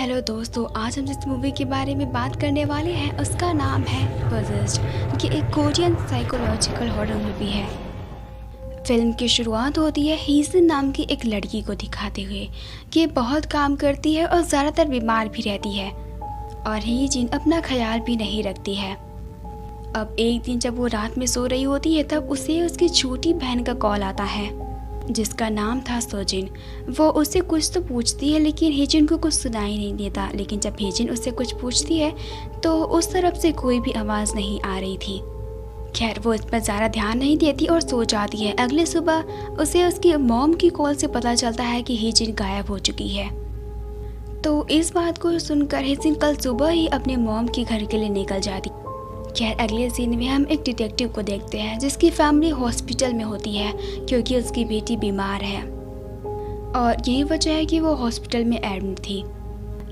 Hello दोस्तों, आज हम जिस मूवी के बारे में बात करने वाले हैं उसका नाम है पोजेस्ड। ये एक कोरियन साइकोलॉजिकल हॉरर मूवी है। फिल्म की शुरुआत होती है हीजिन नाम की एक लड़की को दिखाते हुए कि बहुत काम करती है और ज़्यादातर बीमार भी रहती है और हीजिन अपना ख्याल भी नहीं रखती है। अब एक दिन जब वो रात में सो रही होती है तब उसे उसकी छोटी बहन का कॉल आता है जिसका नाम था सोजिन। वो उससे कुछ तो पूछती है लेकिन हेजिन को कुछ सुनाई नहीं देता। लेकिन जब हेजिन उससे कुछ पूछती है तो उस तरफ से कोई भी आवाज़ नहीं आ रही थी। खैर वो इस पर ज़्यादा ध्यान नहीं देती और सो जाती है। अगले सुबह उसे उसकी मॉम की कॉल से पता चलता है कि हेजिन गायब हो चुकी है। तो इस बात को सुनकर हेजिन कल सुबह ही अपने मॉम के घर के लिए निकल जाती। खैर अगले सीन में हम एक डिटेक्टिव को देखते हैं जिसकी फैमिली हॉस्पिटल में होती है क्योंकि उसकी बेटी बीमार है और यही वजह है कि वो हॉस्पिटल में एडमिट थी।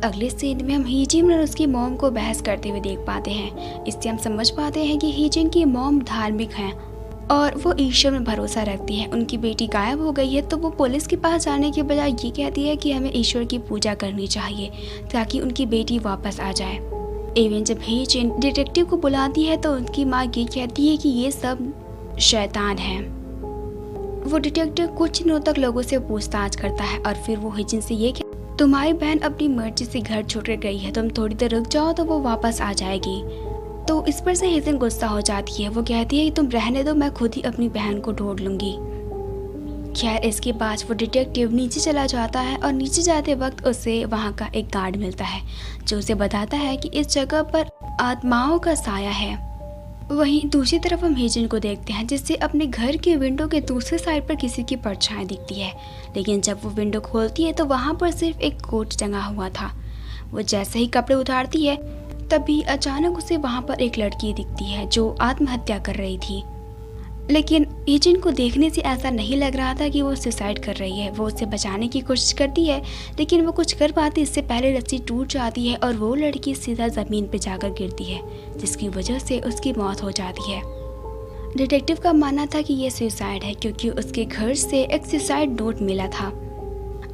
अगले सीन में हम हीजिन और उसकी मॉम को बहस करते हुए देख पाते हैं। इससे हम समझ पाते हैं कि हीजिन की मॉम धार्मिक हैं और वो ईश्वर में भरोसा रखती है। उनकी बेटी गायब हो गई है तो वो पुलिस के पास जाने के बजाय ये कहती है कि हमें ईश्वर की पूजा करनी चाहिए ताकि उनकी बेटी वापस आ जाए। इवन जब हीजिन डिटेक्टिव को बुलाती है तो उनकी माँ ये कहती है कि ये सब शैतान है। वो डिटेक्टिव कुछ दिनों तक लोगों से पूछताछ करता है और फिर वो हीजिन से ये कहता तुम्हारी बहन अपनी मर्जी से घर छोड़ गई है, तुम थोड़ी देर रुक जाओ तो वो वापस आ जाएगी। तो इस पर से हीजिन गुस्सा हो जाती है। वो कहती है कि तुम रहने दो, मैं खुद ही अपनी बहन को ढूंढ लूंगी। खैर इसके बाद वो डिटेक्टिव नीचे चला जाता है और नीचे जाते वक्त उसे वहाँ का एक गार्ड मिलता है जो उसे बताता है कि इस जगह पर आत्माओं का साया है। वहीं दूसरी तरफ हम हीजिन को देखते हैं जिससे अपने घर के विंडो के दूसरे साइड पर किसी की परछाई दिखती है। लेकिन जब वो विंडो खोलती है तो वहाँ पर सिर्फ एक कोट टंगा हुआ था। वो जैसे ही कपड़े उतारती है तभी अचानक उसे वहाँ पर एक लड़की दिखती है जो आत्महत्या कर रही थी। लेकिन हीजिन को देखने से ऐसा नहीं लग रहा था कि वो सुसाइड कर रही है। वो उसे बचाने की कोशिश करती है लेकिन वो कुछ कर पाती इससे पहले रस्सी टूट जाती है और वो लड़की सीधा ज़मीन पर जाकर गिरती है जिसकी वजह से उसकी मौत हो जाती है। डिटेक्टिव का मानना था कि ये सुसाइड है क्योंकि उसके घर से एक सुसाइड नोट मिला था।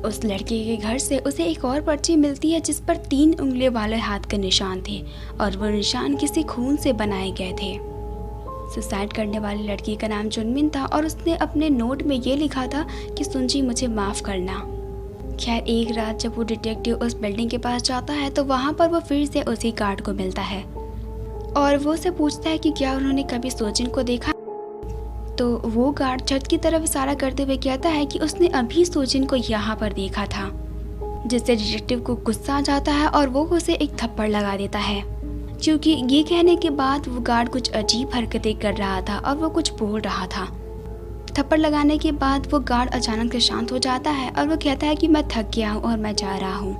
उस लड़के के घर से उसे एक और पर्ची मिलती है जिस पर 3 उंगली वाले हाथ के निशान थे और वो निशान किसी खून से बनाए गए थे। सुसाइड करने वाली लड़की का नाम जुनमिन था और उसने अपने नोट में ये लिखा था कि सुंजी मुझे माफ़ करना। खैर एक रात जब वो डिटेक्टिव उस बिल्डिंग के पास जाता है तो वहाँ पर वो फिर से उसी गार्ड को मिलता है और वो उसे पूछता है कि क्या उन्होंने कभी सोजिन को देखा। तो वो गार्ड छत की तरफ इशारा करते हुए कहता है कि उसने अभी सोजिन को यहाँ पर देखा था, जिससे डिटेक्टिव को गुस्सा आ जाता है और वो उसे एक थप्पड़ लगा देता है क्योंकि ये कहने के बाद वो गार्ड कुछ अजीब हरकतें कर रहा था और वो कुछ बोल रहा था। थप्पड़ लगाने के बाद वो गार्ड अचानक से शांत हो जाता है और वो कहता है कि मैं थक गया हूँ और मैं जा रहा हूँ।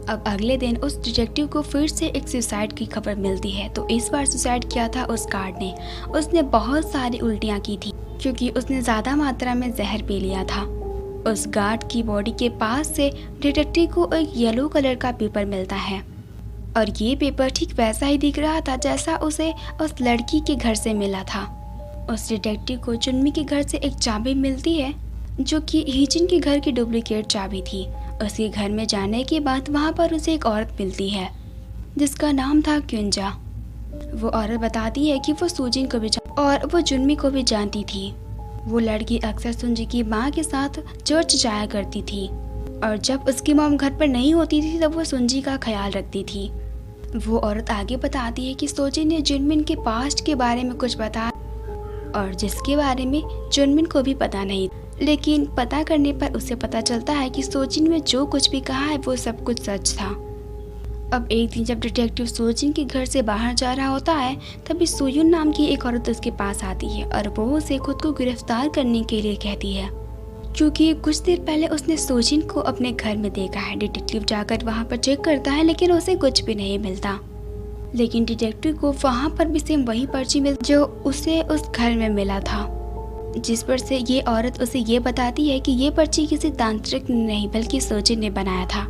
अब अगले दिन उस डिटेक्टिव को फिर से एक सुसाइड की खबर मिलती है। तो इस बार सुसाइड किया था उस गार्ड ने। उसने बहुत सारी उल्टियाँ की थी क्योंकि उसने ज़्यादा मात्रा में जहर पी लिया था। उस गार्ड की बॉडी के पास से डिटेक्टिव को एक येलो कलर का पेपर मिलता है और ये पेपर ठीक वैसा ही दिख रहा था जैसा उसे उस लड़की के घर से मिला था। उस डिटेक्टिव को चुन्मी के घर से एक चाबी मिलती है जो कि हीजिन के घर की डुप्लीकेट चाबी थी। उसके घर में जाने के बाद वहाँ पर उसे एक औरत मिलती है जिसका नाम था क्युंजा। वो औरत बताती है कि वो सुजिन को भी और वो जुन्मी को भी जानती थी। वो लड़की अक्सर सुंजी की माँ के साथ चर्च जाया करती थी और जब उसकी मॉम घर पर नहीं होती थी तब वो सुंजी का ख्याल रखती थी। वो औरत आगे बताती है कि सोजिन ने जुनमिन के पास्ट के बारे में कुछ बताया और जिसके बारे में जुनमिन को भी पता नहीं, लेकिन पता करने पर उसे पता चलता है कि सोजिन में जो कुछ भी कहा है वो सब कुछ सच था। अब एक दिन जब डिटेक्टिव सोजिन के घर से बाहर जा रहा होता है तभी सुयुन नाम की एक औरत उसके पास आती है और वो उसे खुद को गिरफ्तार करने के लिए कहती है क्योंकि कुछ देर पहले उसने सोजिन को अपने घर में देखा है। डिटेक्टिव जाकर वहाँ पर चेक करता है लेकिन उसे कुछ भी नहीं मिलता। लेकिन डिटेक्टिव को वहाँ पर भी सेम वही पर्ची मिलती जो उसे उस घर में मिला था, जिस पर से ये औरत उसे ये बताती है कि ये पर्ची किसी तांत्रिक ने नहीं बल्कि सोजिन ने बनाया था।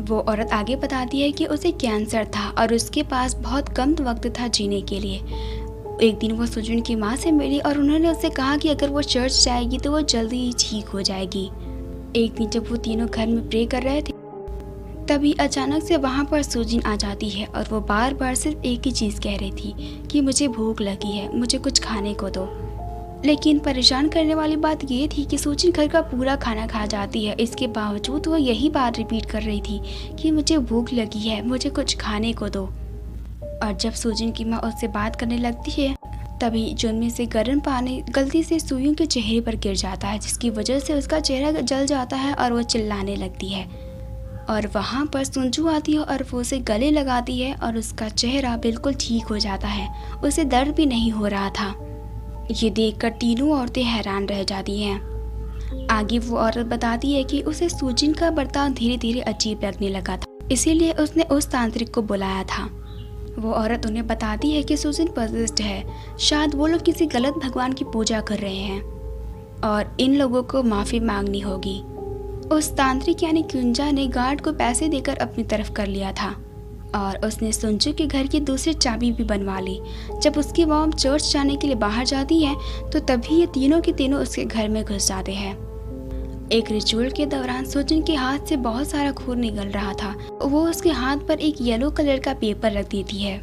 वो औरत आगे बताती है कि उसे कैंसर था और उसके पास बहुत कम वक्त था जीने के लिए। एक दिन वो सुजुन की माँ से मिली और उन्होंने उससे कहा कि अगर वो चर्च जाएगी तो वो जल्दी ही ठीक हो जाएगी। एक दिन जब वो तीनों घर में प्रे कर रहे थे तभी अचानक से वहाँ पर सुजिन आ जाती है और वो बार बार सिर्फ एक ही चीज़ कह रही थी कि मुझे भूख लगी है, मुझे कुछ खाने को दो। लेकिन परेशान करने वाली बात ये थी कि सुजिन घर का पूरा खाना खा जाती है, इसके बावजूद वो यही बात रिपीट कर रही थी कि मुझे भूख लगी है, मुझे कुछ खाने को दो। और जब सुजिन की माँ उससे बात करने लगती है तभी जुनमे से गर्म पानी गलती से सुयुन के चेहरे पर गिर जाता है, जिसकी वजह से उसका चेहरा जल जाता है और वो चिल्लाने लगती है। और वहाँ पर सुंजू आती है और वो उसे गले लगाती है और उसका चेहरा बिल्कुल ठीक हो जाता है, उसे दर्द भी नहीं हो रहा था। ये देखकर तीनों औरतें हैरान रह जाती हैं। आगे वो औरत बताती है कि उसे सुजिन का बर्ताव धीरे धीरे अजीब लगने लगा था, इसीलिए उसने उस तांत्रिक को बुलाया था। वो औरत उन्हें बताती है कि सुजिन पॉसेस्ड है, शायद वो लोग किसी गलत भगवान की पूजा कर रहे हैं और इन लोगों को माफ़ी मांगनी होगी। उस तांत्रिक यानी क्युंजा ने गार्ड को पैसे देकर अपनी तरफ कर लिया था और उसने सुंजू के घर की दूसरी चाबी भी बनवा ली। जब उसकी मॉम चर्च जाने के लिए बाहर जाती है तो तभी ये तीनों के तीनों उसके घर में घुस जाते हैं। एक रिचुअल के दौरान सुजिन के हाथ से बहुत सारा खून निकल रहा था। वो उसके हाथ पर एक येलो कलर का पेपर रख देती है,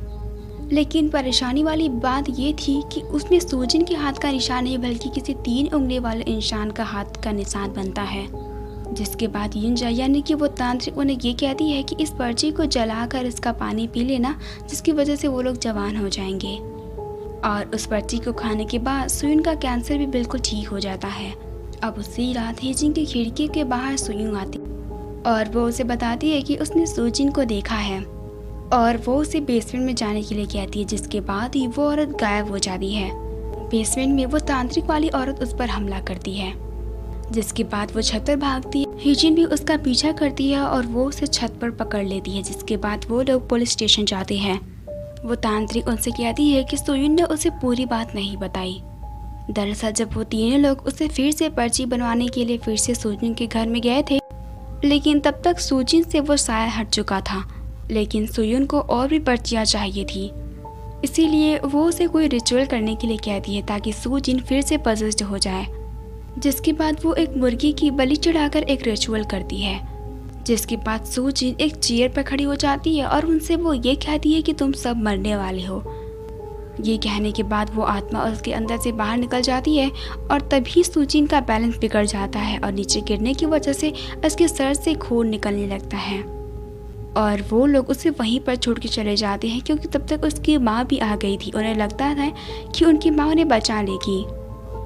लेकिन परेशानी वाली बात ये थी कि उसमें सुजिन के हाथ का निशान नहीं बल्कि किसी 3 उंगली वाले इंसान का हाथ का निशान बनता है। जिसके बाद युंजा यानी कि वो तांत्रिक उन्हें ये कहती है कि इस पर्ची को जलाकर इसका पानी पी लेना, जिसकी वजह से वो लोग जवान हो जाएंगे। और उस पर्ची को खाने के बाद सुयुन का कैंसर भी बिल्कुल ठीक हो जाता है। अब उसी रात हेजिन की खिड़की के बाहर सुयुन आती और वो उसे बताती है कि उसने सुजिन को देखा है और वो उसे बेसमेंट में जाने के लिए कहती है, जिसके बाद ही वो औरत गायब हो जाती है। बेसमेंट में वो तांत्रिक वाली औरत उस पर हमला करती है, जिसके बाद वो छत पर भागती है। हेजिन भी उसका पीछा करती है और वो उसे छत पर पकड़ लेती है, जिसके बाद वो लोग पुलिस स्टेशन जाते हैं। वो तांत्रिक उनसे कहती है कि सुयुन ने उसे पूरी बात नहीं बताई। दरअसल जब वो तीनों लोग उसे फिर से पर्ची बनवाने के लिए फिर से सुजिन के घर में गए थे, लेकिन तब तक सुजिन से वो साया हट चुका था। लेकिन सुयुन को और भी पर्चियाँ चाहिए थी, इसीलिए वो उसे कोई रिचुअल करने के लिए कहती है ताकि सुजिन फिर से पॉसेस्ड हो जाए। जिसके बाद वो एक मुर्गी की बलि चढ़ाकर एक रिचुअल करती है, जिसके बाद सुजिन एक चेयर पर खड़ी हो जाती है और उनसे वो ये कहती है कि तुम सब मरने वाले हो। ये कहने के बाद वो आत्मा उसके अंदर से बाहर निकल जाती है और तभी सुजिन का बैलेंस बिगड़ जाता है और नीचे गिरने की वजह से उसके सर से खून निकलने लगता है और वो लोग उसे वहीं पर छोड़ के चले जाते हैं, क्योंकि तब तक उसकी माँ भी आ गई थी। उन्हें लगता था कि उनकी माँ उन्हें बचा लेगी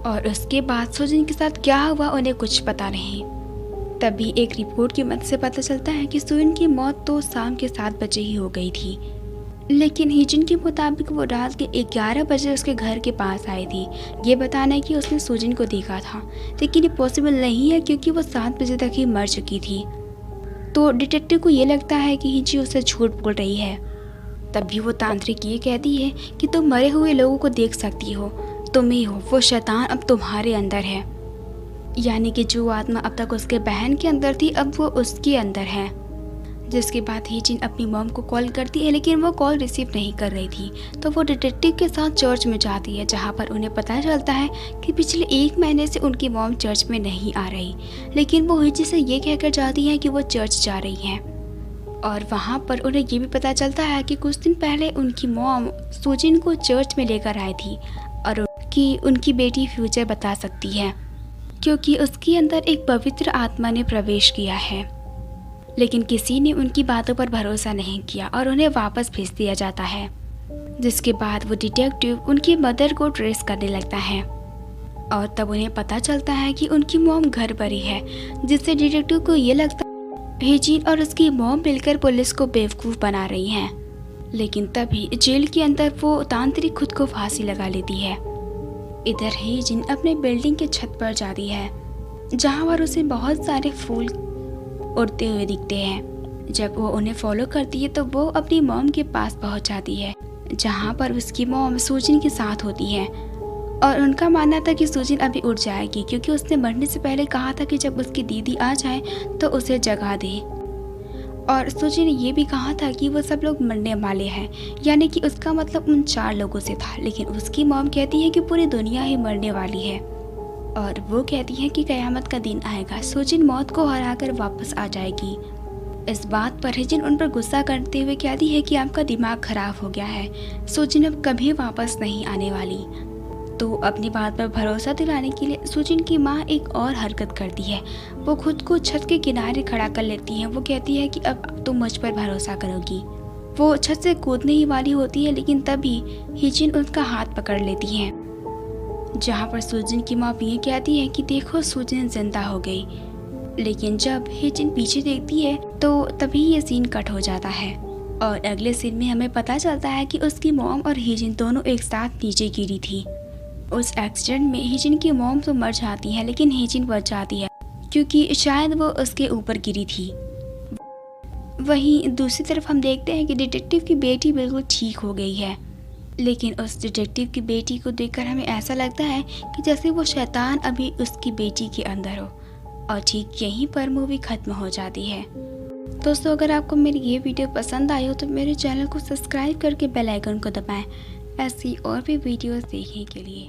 और उसके बाद सुजिन के साथ क्या हुआ उन्हें कुछ पता नहीं। तभी एक रिपोर्ट की मदद से पता चलता है कि सुजिन की मौत तो शाम के 7 बजे ही हो गई थी, लेकिन हेजिन के मुताबिक वो रात के 11 बजे उसके घर के पास आई थी ये बताने कि उसने सुजिन को देखा था, लेकिन ये पॉसिबल नहीं है क्योंकि वो 7 बजे तक ही मर चुकी थी। तो डिटेक्टिव को ये लगता है कि हिजी उससे झूठ बोल रही है। तभी वो तांत्रिक ये कहती है कि तुम मरे हुए लोगों को देख सकती हो, तुम ही हो वो शैतान, अब तुम्हारे अंदर है। यानी कि जो आत्मा अब तक उसके बहन के अंदर थी अब वो उसके अंदर है। जिसके बाद हेजिन अपनी मॉम को कॉल करती है, लेकिन वो कॉल रिसीव नहीं कर रही थी। तो वो डिटेक्टिव के साथ चर्च में जाती है, जहाँ पर उन्हें पता चलता है कि पिछले 1 महीने से उनकी मॉम चर्च में नहीं आ रही, लेकिन वो हेजी से ये कहकर जाती है कि वो चर्च जा रही हैं। और वहाँ पर उन्हें ये भी पता चलता है कि कुछ दिन पहले उनकी मॉम सुजिन को चर्च में लेकर आई थी और कि उनकी बेटी फ्यूचर बता सकती है, क्योंकि उसके अंदर एक पवित्र आत्मा ने प्रवेश किया है। लेकिन किसी ने उनकी बातों पर भरोसा नहीं किया और उन्हें वापस भेज दिया जाता है। जिसके बाद वो डिटेक्टिव उनकी मदर को ट्रेस करने लगता है और तब उन्हें पता चलता है कि उनकी मॉम घर पर ही है, जिससे डिटेक्टिव को ये लगता है हेजिन और उसकी मॉम मिलकर पुलिस को बेवकूफ़ बना रही हैं। लेकिन तभी जेल के अंदर वो तांत्रिक खुद को फांसी लगा लेती है। इधर हेजिन अपने बिल्डिंग के छत पर जाती है, जहाँ पर उसे बहुत सारे फूल उड़ते हुए दिखते हैं। जब वो उन्हें फॉलो करती है तो वो अपनी मॉम के पास पहुंच जाती है, जहां पर उसकी मॉम सुजिन के साथ होती है और उनका मानना था कि सुजिन अभी उठ जाएगी, क्योंकि उसने मरने से पहले कहा था कि जब उसकी दीदी आ जाए तो उसे जगा दे। और सुजिन ने ये भी कहा था कि वो सब लोग मरने वाले हैं, यानी कि उसका मतलब उन 4 लोगों से था। लेकिन उसकी मॉम कहती है कि पूरी दुनिया ही मरने वाली है और वो कहती है कि कयामत का दिन आएगा, सुजिन मौत को हराकर वापस आ जाएगी। इस बात पर हिजिन उन पर गुस्सा करते हुए कहती है कि आपका दिमाग खराब हो गया है, सुजिन अब कभी वापस नहीं आने वाली। तो अपनी बात पर भरोसा दिलाने के लिए सुजिन की माँ एक और हरकत करती है। वो खुद को छत के किनारे खड़ा कर लेती है। वो कहती है कि अब तुम मुझ पर भरोसा करोगी। वो छत से कूदने ही वाली होती है, लेकिन तभी हिजिन उसका हाथ पकड़ लेती है, जहाँ पर सुजिन की माँ ये कहती है कि देखो सुजिन जिंदा हो गई। लेकिन जब हिजिन पीछे देखती है तो तभी ये सीन कट हो जाता है और अगले सीन में हमें पता चलता है कि उसकी मॉम और हिजिन दोनों एक साथ नीचे गिरी थी। उस एक्सीडेंट में हिजिन की मॉम तो मर जाती है, लेकिन हिजिन बच जाती है क्योंकि शायद वो उसके ऊपर गिरी थी। वहीं दूसरी तरफ हम देखते हैं कि डिटेक्टिव की बेटी बिल्कुल ठीक हो गई है, लेकिन उस डिटेक्टिव की बेटी को देखकर हमें ऐसा लगता है कि जैसे वो शैतान अभी उसकी बेटी के अंदर हो। और ठीक यहीं पर मूवी खत्म हो जाती है। दोस्तों, अगर आपको मेरी ये वीडियो पसंद आई हो तो मेरे चैनल को सब्सक्राइब करके बेल आइकन को दबाएं ऐसी और भी वीडियोस देखने के लिए।